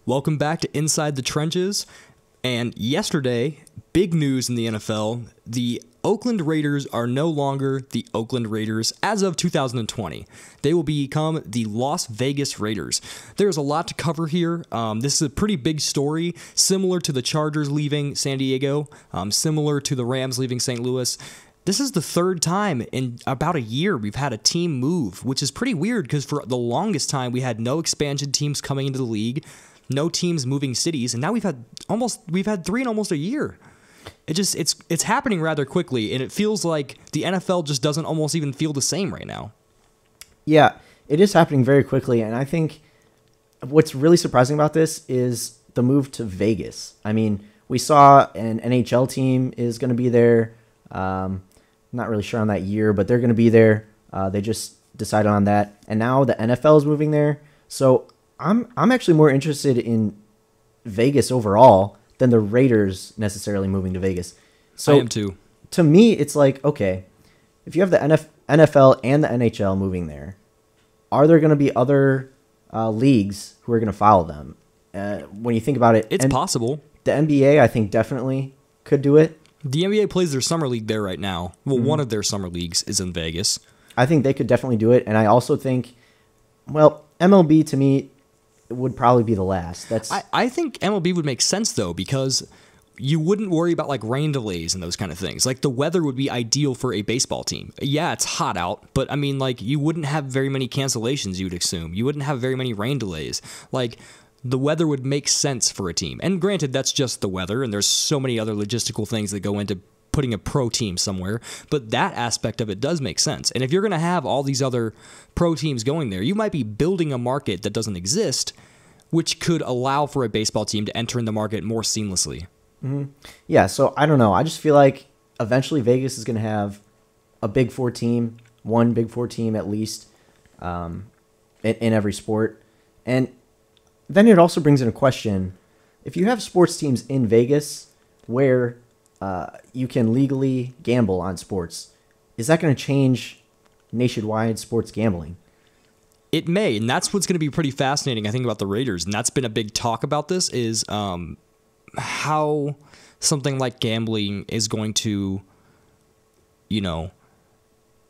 Welcome back to Inside the Trenches. And yesterday, big news in the NFL. The Oakland Raiders are no longer the Oakland Raiders as of 2020. They will become the Las Vegas Raiders. There's a lot to cover here. This is a pretty big story, similar to the Chargers leaving San Diego, similar to the Rams leaving St. Louis. This is the third time in about a year we've had a team move, which is pretty weird because for the longest time we had no expansion teams coming into the league, no teams moving cities, and now we've had three in almost a year. It's happening rather quickly, and it feels like the NFL just doesn't almost even feel the same right now. Yeah, it is happening very quickly, and I think what's really surprising about this is the move to Vegas. I mean, we saw an NHL team is going to be there. Not really sure on that year, but they're going to be there. They just decided on that, and now the NFL is moving there. So I'm actually more interested in Vegas overall than the Raiders necessarily moving to Vegas. So I am too. To me, it's like, okay, if you have the NFL and the NHL moving there, are there going to be other leagues who are going to follow them? When you think about it, it's possible. The NBA, I think, definitely could do it. The NBA plays their summer league there right now. Well, one of their summer leagues is in Vegas. I think they could definitely do it, and I also think, well, MLB to me would probably be the last. I think MLB would make sense though, because you wouldn't worry about like rain delays and those kind of things. Like the weather would be ideal for a baseball team. Yeah, it's hot out, but I mean, like you wouldn't have very many cancellations. You would assume you wouldn't have very many rain delays. Like the weather would make sense for a team. And granted, that's just the weather, and there's so many other logistical things that go into putting a pro team somewhere, but that aspect of it does make sense. And if you're going to have all these other pro teams going there, you might be building a market that doesn't exist, which could allow for a baseball team to enter in the market more seamlessly. Mm-hmm. Yeah, so I don't know. I just feel like eventually Vegas is going to have a Big Four team, one Big Four team at least, in every sport. And then it also brings in a question, if you have sports teams in Vegas where you can legally gamble on sports, is that going to change nationwide sports gambling? It may, and that's what's going to be pretty fascinating, I think, about the Raiders, and that's been a big talk about this, is how something like gambling is going to,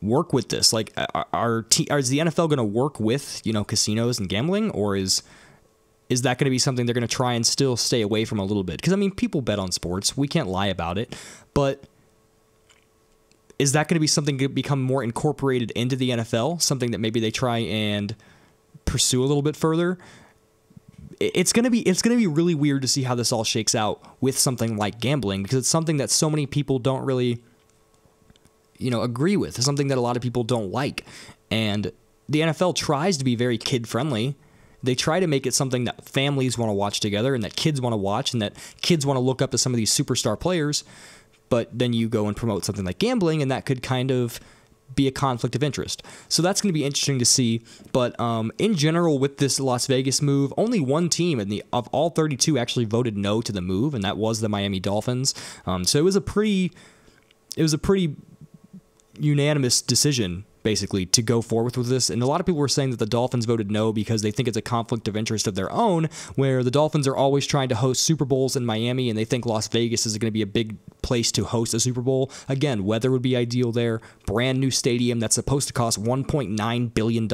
work with this. Like, is the NFL going to work with, casinos and gambling, or is that going to be something they're going to try and still stay away from a little bit? Because, I mean, people bet on sports. We can't lie about it. But is that going to be something to become more incorporated into the NFL? Something that maybe they try and pursue a little bit further? It's going to be really weird to see how this all shakes out with something like gambling, because it's something that so many people don't really, agree with. It's something that a lot of people don't like. And the NFL tries to be very kid-friendly. They try to make it something that families want to watch together and that kids want to watch and that kids want to look up to some of these superstar players. But then you go and promote something like gambling, and that could kind of be a conflict of interest. So that's going to be interesting to see. But in general, with this Las Vegas move, only one team of all 32 actually voted no to the move, and that was the Miami Dolphins. So it was a pretty unanimous decision, basically, to go forward with this. And a lot of people were saying that the Dolphins voted no because they think it's a conflict of interest of their own, where the Dolphins are always trying to host Super Bowls in Miami, and they think Las Vegas is going to be a big place to host a Super Bowl. Again, weather would be ideal there. Brand new stadium that's supposed to cost $1.9 billion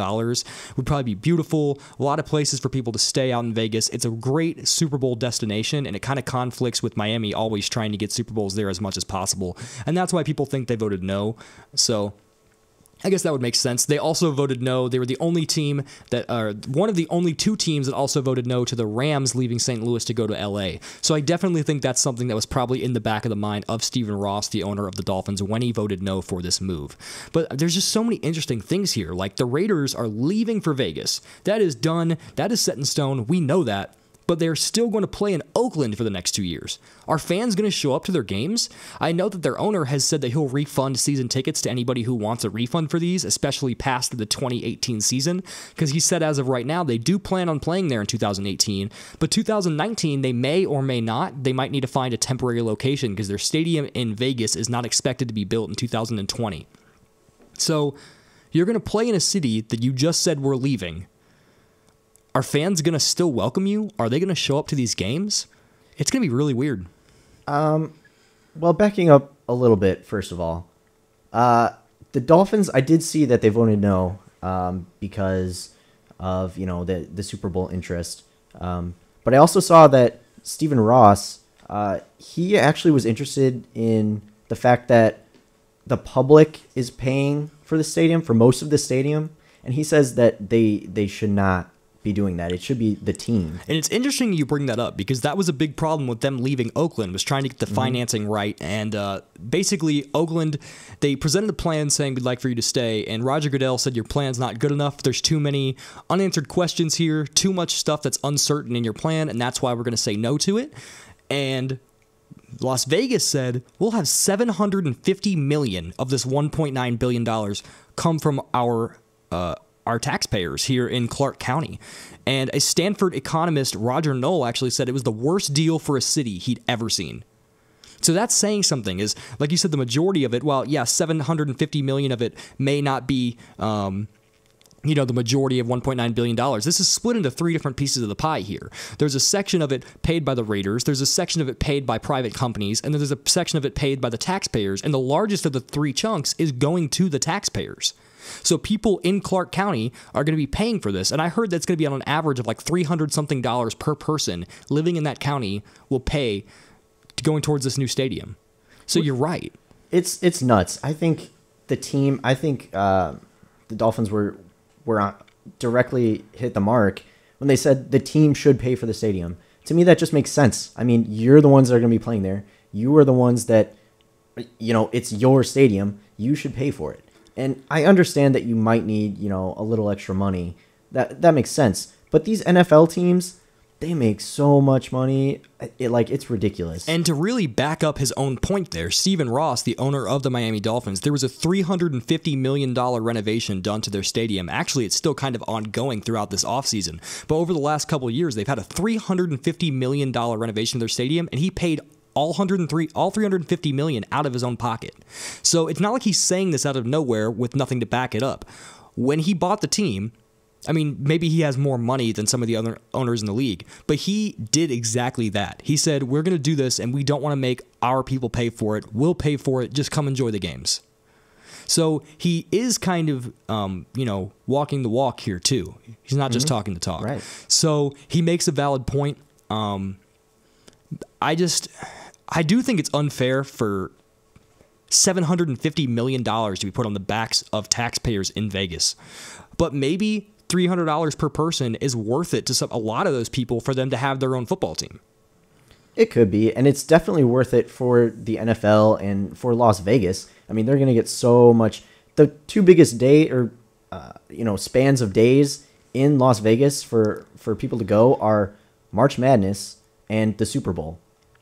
would probably be beautiful. A lot of places for people to stay out in Vegas. It's a great Super Bowl destination, and it kind of conflicts with Miami always trying to get Super Bowls there as much as possible. And that's why people think they voted no. So I guess that would make sense. They also voted no. They were the only team one of the only two teams that also voted no to the Rams leaving St. Louis to go to LA. So I definitely think that's something that was probably in the back of the mind of Stephen Ross, the owner of the Dolphins, when he voted no for this move. But there's just so many interesting things here. Like the Raiders are leaving for Vegas. That is done. That is set in stone. We know that. But they're still going to play in Oakland for the next 2 years. Are fans going to show up to their games? I know that their owner has said that he'll refund season tickets to anybody who wants a refund for these, especially past the 2018 season, because he said as of right now they do plan on playing there in 2018, but 2019 they may or may not. They might need to find a temporary location because their stadium in Vegas is not expected to be built in 2020. So you're going to play in a city that you just said we're leaving. are fans going to still welcome you? Are they going to show up to these games? It's going to be really weird. Well, backing up a little bit, first of all, the Dolphins, I did see that they voted no because of, the Super Bowl interest. But I also saw that Stephen Ross, he actually was interested in the fact that the public is paying for the stadium, for most of the stadium. And he says that they should not be doing that. It should be the team. And it's interesting you bring that up because that was a big problem with them leaving Oakland, was trying to get the financing right. And basically, Oakland, they presented a plan saying, we'd like for you to stay. And Roger Goodell said, your plan's not good enough. There's too many unanswered questions here, too much stuff that's uncertain in your plan, and that's why we're going to say no to it. And Las Vegas said, we'll have $750 million of this $1.9 billion come from our taxpayers here in Clark County. And a Stanford economist, Roger Knoll, actually said it was the worst deal for a city he'd ever seen. So that's saying something. Is, like you said, the majority of it, while, yeah, $750 million of it may not be, the majority of $1.9 billion. This is split into three different pieces of the pie here. There's a section of it paid by the Raiders, there's a section of it paid by private companies, and then there's a section of it paid by the taxpayers. And the largest of the three chunks is going to the taxpayers. So people in Clark County are going to be paying for this. And I heard that's going to be on an average of like $300-something per person living in that county will pay going towards this new stadium. So you're right. It's nuts. I think the Dolphins were directly hit the mark when they said the team should pay for the stadium. To me, that just makes sense. I mean, you're the ones that are going to be playing there. You are the ones that, it's your stadium. You should pay for it. And I understand that you might need, a little extra money. That makes sense. But these NFL teams, they make so much money. It's ridiculous. And to really back up his own point there, Stephen Ross, the owner of the Miami Dolphins, there was a $350 million renovation done to their stadium. Actually, it's still kind of ongoing throughout this offseason. But over the last couple of years, they've had a $350 million renovation of their stadium, and he paid all $350 million out of his own pocket. So it's not like he's saying this out of nowhere with nothing to back it up. When he bought the team, I mean, maybe he has more money than some of the other owners in the league, but he did exactly that. He said, we're going to do this, and we don't want to make our people pay for it. We'll pay for it. Just come enjoy the games. So he is kind of, walking the walk here, too. He's not just talking the talk. Right. So he makes a valid point. I do think it's unfair for $750 million to be put on the backs of taxpayers in Vegas. But maybe $300 per person is worth it to a lot of those people for them to have their own football team. It could be, and it's definitely worth it for the NFL and for Las Vegas. I mean, they're going to get so much. The two biggest spans of days in Las Vegas for people to go are March Madness and the Super Bowl.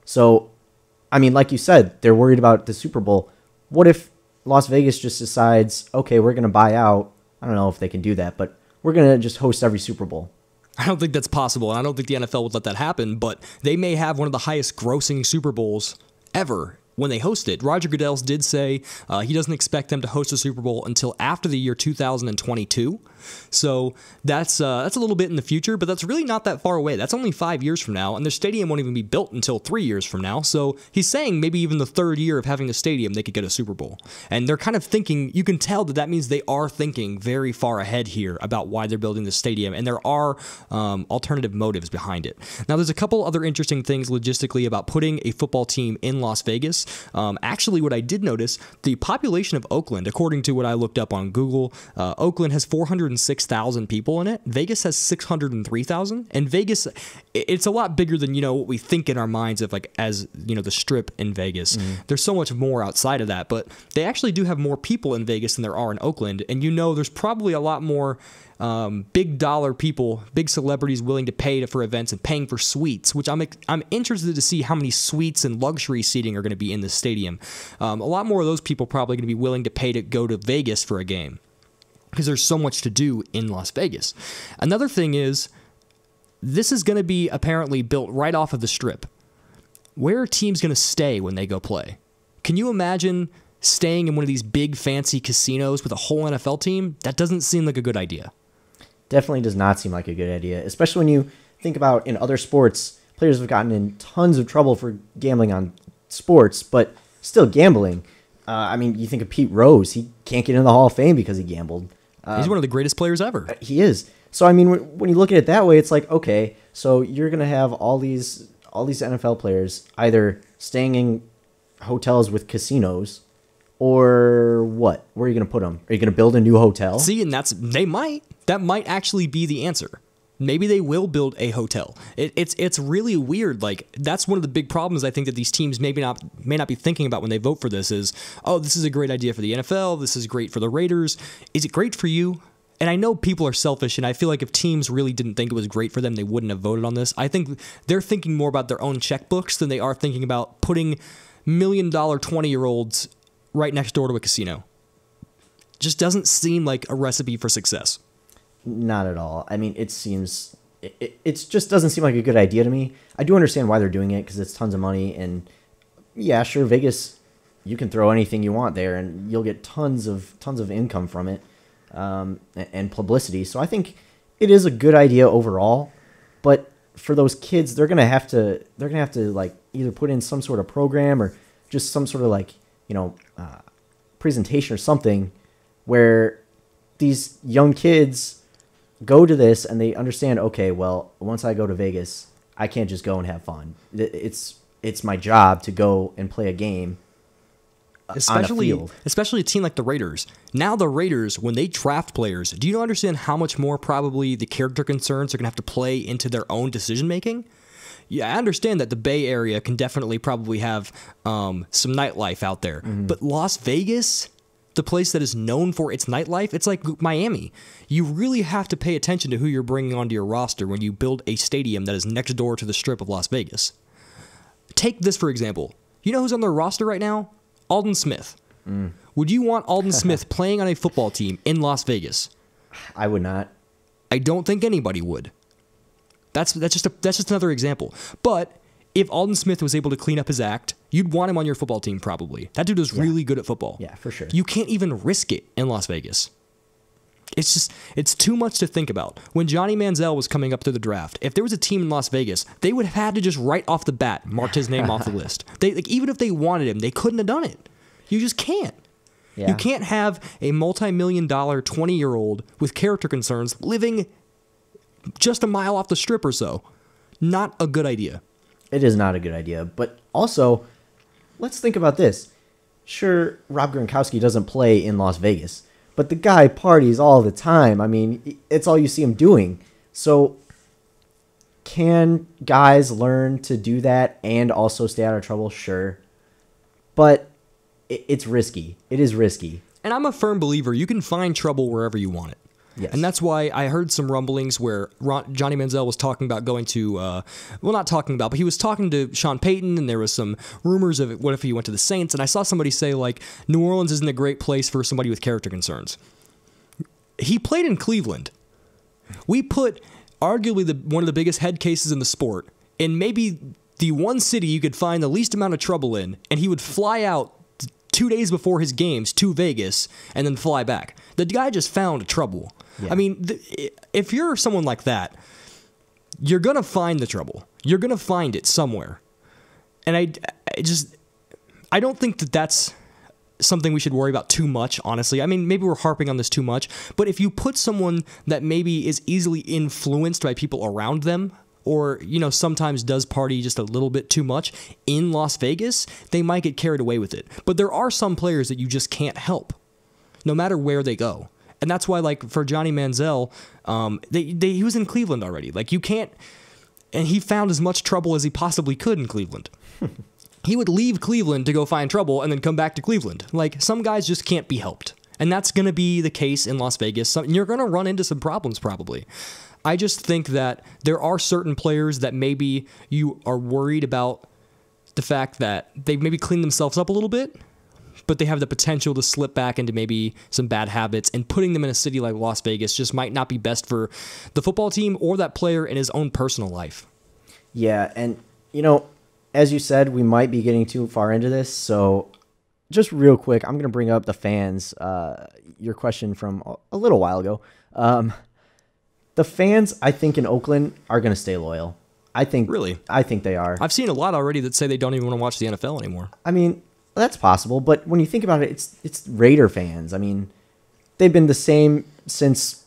So, I mean, like you said, they're worried about the Super Bowl. What if Las Vegas just decides, okay, we're going to buy out? I don't know if they can do that, but we're going to just host every Super Bowl. I don't think that's possible, and I don't think the NFL would let that happen, but they may have one of the highest grossing Super Bowls ever when they host it. Roger Goodell did say he doesn't expect them to host a Super Bowl until after the year 2022. So that's a little bit in the future, but that's really not that far away. That's only 5 years from now, and their stadium won't even be built until 3 years from now. So he's saying maybe even the third year of having a stadium, they could get a Super Bowl. And they're kind of thinking, you can tell that means they are thinking very far ahead here about why they're building this stadium, and there are alternative motives behind it. Now, there's a couple other interesting things logistically about putting a football team in Las Vegas. Actually, what I did notice, the population of Oakland, according to what I looked up on Google, Oakland has 406,000 people in it. Vegas has 603,000. And Vegas, it's a lot bigger than, what we think in our minds of the Strip in Vegas. There's so much more outside of that, but they actually do have more people in Vegas than there are in Oakland. And there's probably a lot more big dollar people, big celebrities willing to pay for events and paying for suites, which I'm interested to see how many suites and luxury seating are going to be in this stadium. A lot more of those people probably going to be willing to pay to go to Vegas for a game because there's so much to do in Las Vegas. Another thing is, this is going to be apparently built right off of the Strip. Where are teams going to stay when they go play? Can you imagine staying in one of these big fancy casinos with a whole NFL team? That doesn't seem like a good idea. Definitely does not seem like a good idea, especially when you think about in other sports, players have gotten in tons of trouble for gambling on sports, but still gambling. I mean, you think of Pete Rose. He can't get into the Hall of Fame because he gambled. He's one of the greatest players ever. He is. So, I mean, when you look at it that way, it's like, okay, so you're going to have all these NFL players either staying in hotels with casinos or what? Where are you going to put them? Are you going to build a new hotel? See, and that might actually be the answer. Maybe they will build a hotel. It's really weird. Like, that's one of the big problems I think that these teams may not be thinking about when they vote for this is, oh, this is a great idea for the NFL. This is great for the Raiders. Is it great for you? And I know people are selfish, and I feel like if teams really didn't think it was great for them, they wouldn't have voted on this. I think they're thinking more about their own checkbooks than they are thinking about putting $1 million 20-year-olds right next door to a casino. Just doesn't seem like a recipe for success. Not at all. I mean, it just doesn't seem like a good idea to me. I do understand why they're doing it because it's tons of money, and yeah, sure, Vegas, you can throw anything you want there, and you'll get tons of income from it, and publicity. So I think it is a good idea overall, but for those kids, they're gonna have to like either put in some sort of program or just some sort of like presentation or something where these young kids go to this and they understand, okay, well, once I go to Vegas, I can't just go and have fun. It's my job to go and play a game on a field. Especially a team like the Raiders. Now the Raiders, when they draft players, do you understand how much more probably the character concerns are going to have to play into their own decision-making? Yeah, I understand that the Bay Area can definitely probably have some nightlife out there. Mm-hmm. But Las Vegas, the place that is known for its nightlife, it's like Miami. You really have to pay attention to who you're bringing onto your roster when you build a stadium that is next door to the Strip of Las Vegas. Take this, for example. You know who's on their roster right now? Alden Smith. Mm. Would you want Alden Smith playing on a football team in Las Vegas? I would not. I don't think anybody would. That's just another example. But if Alden Smith was able to clean up his act, you'd want him on your football team probably. That dude is really good at football. Yeah, for sure. You can't even risk it in Las Vegas. It's too much to think about. When Johnny Manziel was coming up to the draft, if there was a team in Las Vegas, they would have had to just right off the bat mark his name off the list. Even if they wanted him, they couldn't have done it. You just can't. Yeah. You can't have a multi-million-dollar 20-year-old with character concerns living just a mile off the Strip or so. Not a good idea. It is not a good idea. But also, let's think about this. Sure, Rob Gronkowski doesn't play in Las Vegas, but the guy parties all the time. I mean, it's all you see him doing. So can guys learn to do that and also stay out of trouble? Sure. But it's risky. It is risky. And I'm a firm believer you can find trouble wherever you want it. Yes. And that's why I heard some rumblings where Johnny Manziel was talking about going to, well, not talking about, but he was talking to Sean Payton, and there was some rumors of what if he went to the Saints. And I saw somebody say, like, New Orleans isn't a great place for somebody with character concerns. He played in Cleveland. We put arguably one of the biggest head cases in the sport in maybe the one city you could find the least amount of trouble in, and he would fly out 2 days before his games to Vegas and then fly back. The guy just found trouble. Yeah. I mean, if you're someone like that, you're going to find the trouble. You're going to find it somewhere. And I don't think that that's something we should worry about too much, honestly. I mean, maybe we're harping on this too much, but if you put someone that maybe is easily influenced by people around them, or, sometimes does party just a little bit too much in Las Vegas, they might get carried away with it. But there are some players that you just can't help, no matter where they go. And that's why, like, for Johnny Manziel, he was in Cleveland already. Like, you can't... And he found as much trouble as he possibly could in Cleveland. He would leave Cleveland to go find trouble and then come back to Cleveland. Like, some guys just can't be helped. And that's going to be the case in Las Vegas. You're going to run into some problems, probably. I just think that there are certain players that maybe you are worried about the fact that they maybe clean themselves up a little bit, but they have the potential to slip back into maybe some bad habits, and putting them in a city like Las Vegas just might not be best for the football team or that player in his own personal life. Yeah, and, as you said, we might be getting too far into this, so just real quick, I'm going to bring up the fans, your question from a little while ago. The fans, I think, in Oakland are going to stay loyal. Really? I think they are. I've seen a lot already that say they don't even want to watch the NFL anymore. I mean, that's possible, but when you think about it, it's Raider fans. I mean, they've been the same since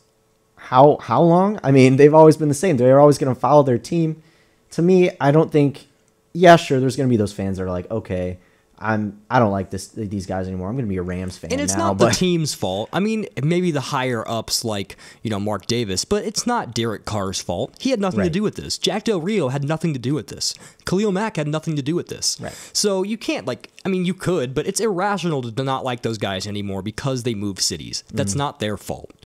how long? I mean, they've always been the same. They're always going to follow their team. To me, I don't think. Yeah, sure. There's going to be those fans that are like, okay, I don't like these guys anymore. I'm going to be a Rams fan now. And it's not the team's fault. I mean, maybe the higher ups like, Mark Davis, but it's not Derek Carr's fault. He had nothing to do with this. Jack Del Rio had nothing to do with this. Khalil Mack had nothing to do with this. Right. So you can't you could, but it's irrational to not like those guys anymore because they move cities. That's not their fault.